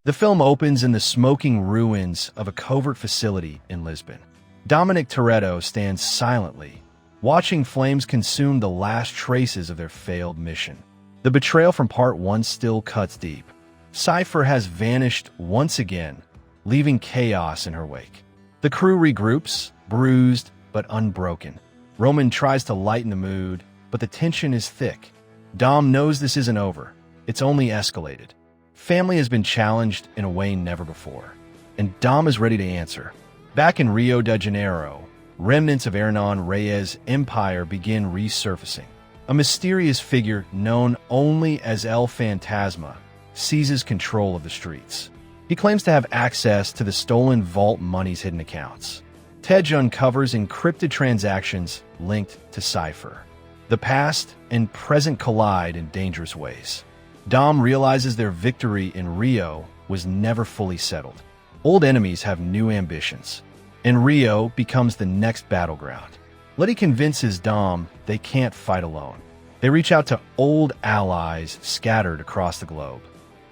The film opens in the smoking ruins of a covert facility in Lisbon. Dominic Toretto stands silently, watching flames consume the last traces of their failed mission. The betrayal from Part 1 still cuts deep. Cypher has vanished once again, leaving chaos in her wake. The crew regroups, bruised but unbroken. Roman tries to lighten the mood, but the tension is thick. Dom knows this isn't over. It's only escalated. Family has been challenged in a way never before, and Dom is ready to answer. Back in Rio de Janeiro, remnants of Hernan Reyes' empire begin resurfacing. A mysterious figure known only as El Fantasma seizes control of the streets. He claims to have access to the stolen vault money's hidden accounts. Tej uncovers encrypted transactions linked to Cypher. The past and present collide in dangerous ways. Dom realizes their victory in Rio was never fully settled. Old enemies have new ambitions, and Rio becomes the next battleground. Letty convinces Dom they can't fight alone. They reach out to old allies scattered across the globe.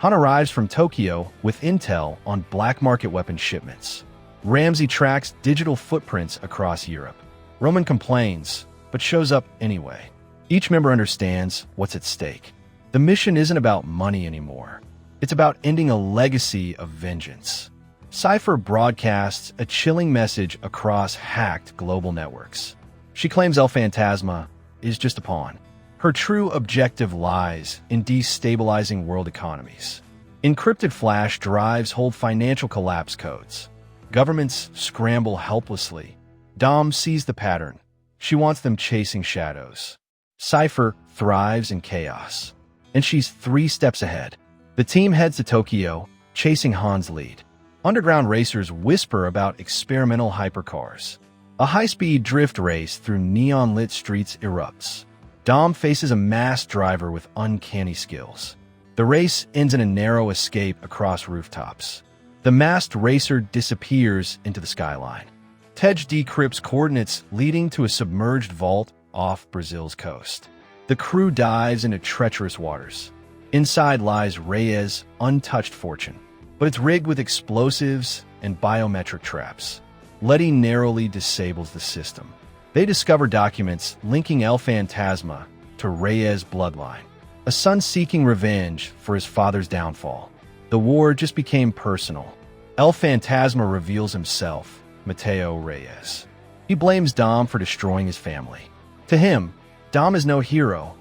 Han arrives from Tokyo with intel on black market weapon shipments. Ramsey tracks digital footprints across Europe. Roman complains, but shows up anyway. Each member understands what's at stake. The mission isn't about money anymore. It's about ending a legacy of vengeance. Cypher broadcasts a chilling message across hacked global networks. She claims El Fantasma is just a pawn. Her true objective lies in destabilizing world economies. Encrypted flash drives hold financial collapse codes. Governments scramble helplessly. Dom sees the pattern. She wants them chasing shadows. Cypher thrives in chaos, and she's 3 steps ahead. The team heads to Tokyo, chasing Han's lead. Underground racers whisper about experimental hypercars. A high-speed drift race through neon-lit streets erupts. Dom faces a masked driver with uncanny skills. The race ends in a narrow escape across rooftops. The masked racer disappears into the skyline. Tej decrypts coordinates leading to a submerged vault off Brazil's coast. The crew dives into treacherous waters. Inside lies Reyes' untouched fortune, but it's rigged with explosives and biometric traps. Letty narrowly disables the system. They discover documents linking El Fantasma to Reyes' bloodline, a son seeking revenge for his father's downfall. The war just became personal. El Fantasma reveals himself, Mateo Reyes. He blames Dom for destroying his family. To him, Dom is no hero,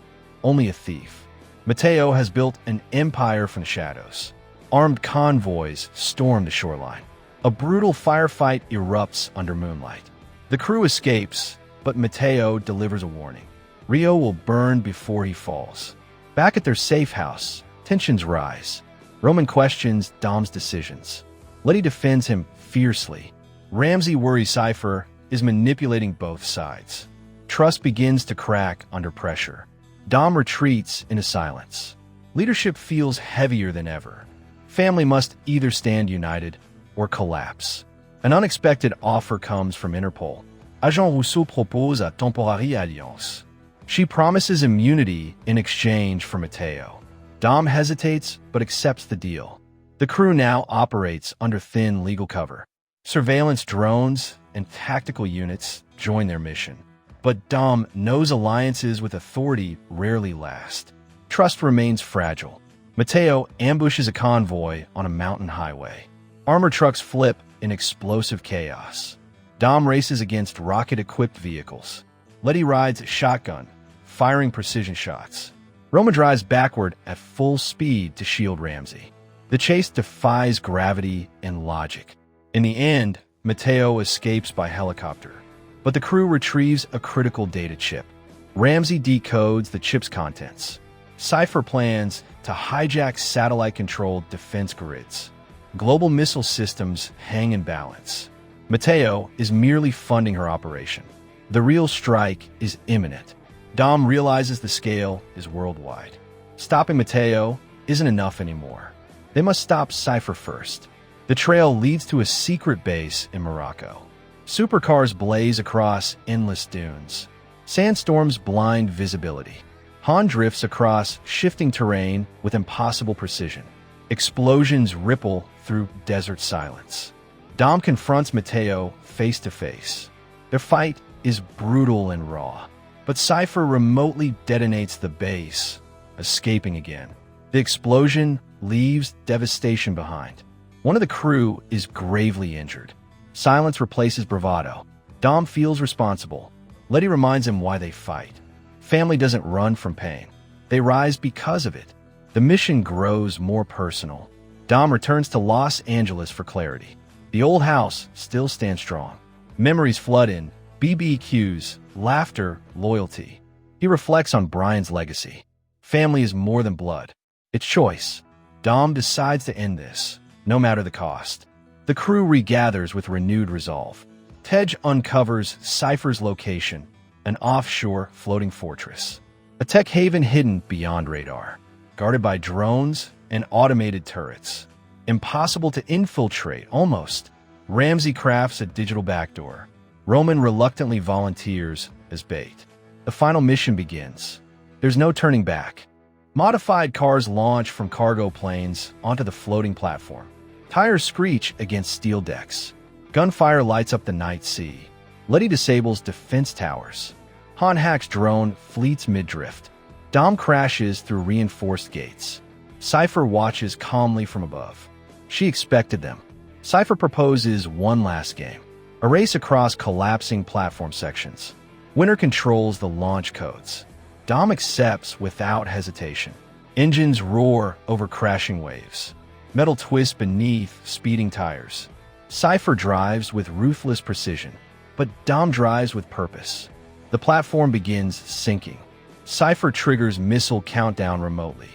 only a thief. Mateo has built an empire from the shadows. Armed convoys storm the shoreline. A brutal firefight erupts under moonlight. The crew escapes, but Mateo delivers a warning. Rio will burn before he falls. Back at their safe house, tensions rise. Roman questions Dom's decisions. Letty defends him fiercely. Ramsey worries Cypher is manipulating both sides. Trust begins to crack under pressure. Dom retreats into silence. Leadership feels heavier than ever. Family must either stand united or collapse. An unexpected offer comes from Interpol. Agent Rousseau propose a temporary alliance. She promises immunity in exchange for Mateo. Dom hesitates but accepts the deal. The crew now operates under thin legal cover. Surveillance drones and tactical units join their mission. But Dom knows alliances with authority rarely last. Trust remains fragile. Mateo ambushes a convoy on a mountain highway. Armor trucks flip in explosive chaos. Dom races against rocket-equipped vehicles. Letty rides shotgun, firing precision shots. Roma drives backward at full speed to shield Ramsey. The chase defies gravity and logic. In the end, Mateo escapes by helicopter, but the crew retrieves a critical data chip. Ramsey decodes the chip's contents. Cypher plans to hijack satellite-controlled defense grids. Global missile systems hang in balance. Mateo is merely funding her operation. The real strike is imminent. Dom realizes the scale is worldwide. Stopping Mateo isn't enough anymore. They must stop Cypher first. The trail leads to a secret base in Morocco. Supercars blaze across endless dunes. Sandstorms blind visibility. Han drifts across shifting terrain with impossible precision. Explosions ripple through desert silence. Dom confronts Mateo face to face. Their fight is brutal and raw, but Cypher remotely detonates the base, escaping again. The explosion leaves devastation behind. One of the crew is gravely injured. Silence replaces bravado. Dom feels responsible. Letty reminds him why they fight. Family doesn't run from pain. They rise because of it. The mission grows more personal. Dom returns to Los Angeles for clarity. The old house still stands strong. Memories flood in, BBQs, laughter, loyalty. He reflects on Brian's legacy. Family is more than blood. It's choice. Dom decides to end this, no matter the cost. The crew regathers with renewed resolve. Tej uncovers Cypher's location, an offshore floating fortress. A tech haven hidden beyond radar, guarded by drones and automated turrets. Impossible to infiltrate, almost. Ramsey crafts a digital backdoor. Roman reluctantly volunteers as bait. The final mission begins. There's no turning back. Modified cars launch from cargo planes onto the floating platform. Tires screech against steel decks. Gunfire lights up the night sea. Letty disables defense towers. Han hacks drone fleets mid-drift. Dom crashes through reinforced gates. Cypher watches calmly from above. She expected them. Cypher proposes one last game. A race across collapsing platform sections. Winner controls the launch codes. Dom accepts without hesitation. Engines roar over crashing waves. Metal twists beneath speeding tires. Cypher drives with ruthless precision, but Dom drives with purpose. The platform begins sinking. Cypher triggers missile countdown remotely.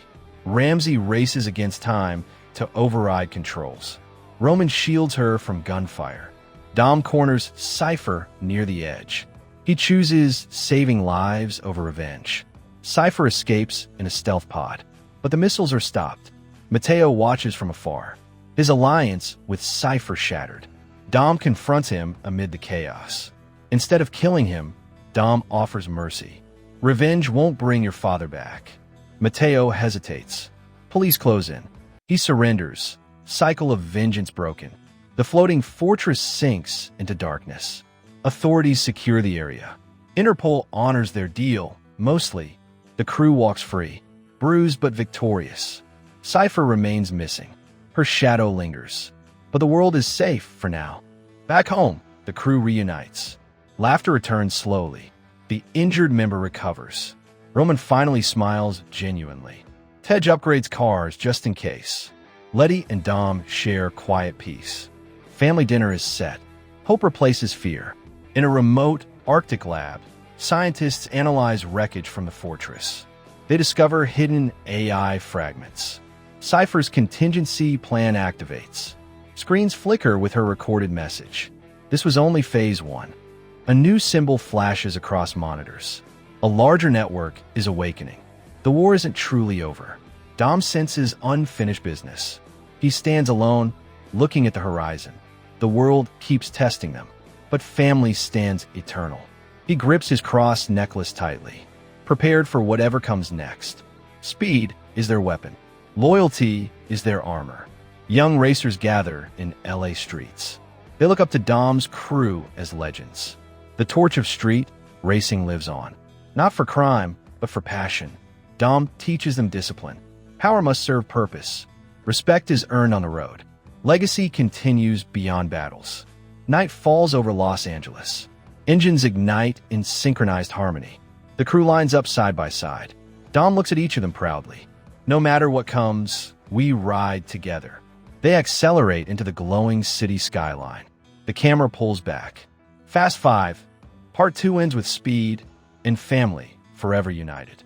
Ramsey races against time to override controls. Roman shields her from gunfire. Dom corners Cypher near the edge. He chooses saving lives over revenge. Cypher escapes in a stealth pod, but the missiles are stopped. Mateo watches from afar. His alliance with Cypher shattered. Dom confronts him amid the chaos. Instead of killing him, Dom offers mercy. Revenge won't bring your father back. Mateo hesitates. Police close in. He surrenders. Cycle of vengeance broken. The floating fortress sinks into darkness. Authorities secure the area. Interpol honors their deal, mostly. The crew walks free, bruised but victorious. Cypher remains missing. Her shadow lingers. But the world is safe for now. Back home, the crew reunites. Laughter returns slowly. The injured member recovers. Roman finally smiles genuinely. Tej upgrades cars just in case. Letty and Dom share quiet peace. Family dinner is set. Hope replaces fear. In a remote Arctic lab, scientists analyze wreckage from the fortress. They discover hidden AI fragments. Cypher's contingency plan activates. Screens flicker with her recorded message. This was only phase 1. A new symbol flashes across monitors. A larger network is awakening. The war isn't truly over. Dom senses unfinished business. He stands alone, looking at the horizon. The world keeps testing them, but family stands eternal. He grips his cross necklace tightly, prepared for whatever comes next. Speed is their weapon. Loyalty is their armor. Young racers gather in LA streets. They look up to Dom's crew as legends. The torch of street racing lives on. Not for crime, but for passion. Dom teaches them discipline. Power must serve purpose. Respect is earned on the road. Legacy continues beyond battles. Night falls over Los Angeles. Engines ignite in synchronized harmony. The crew lines up side by side. Dom looks at each of them proudly. No matter what comes, we ride together. They accelerate into the glowing city skyline. The camera pulls back. Fast 5. Part 2 ends with speed and family forever united.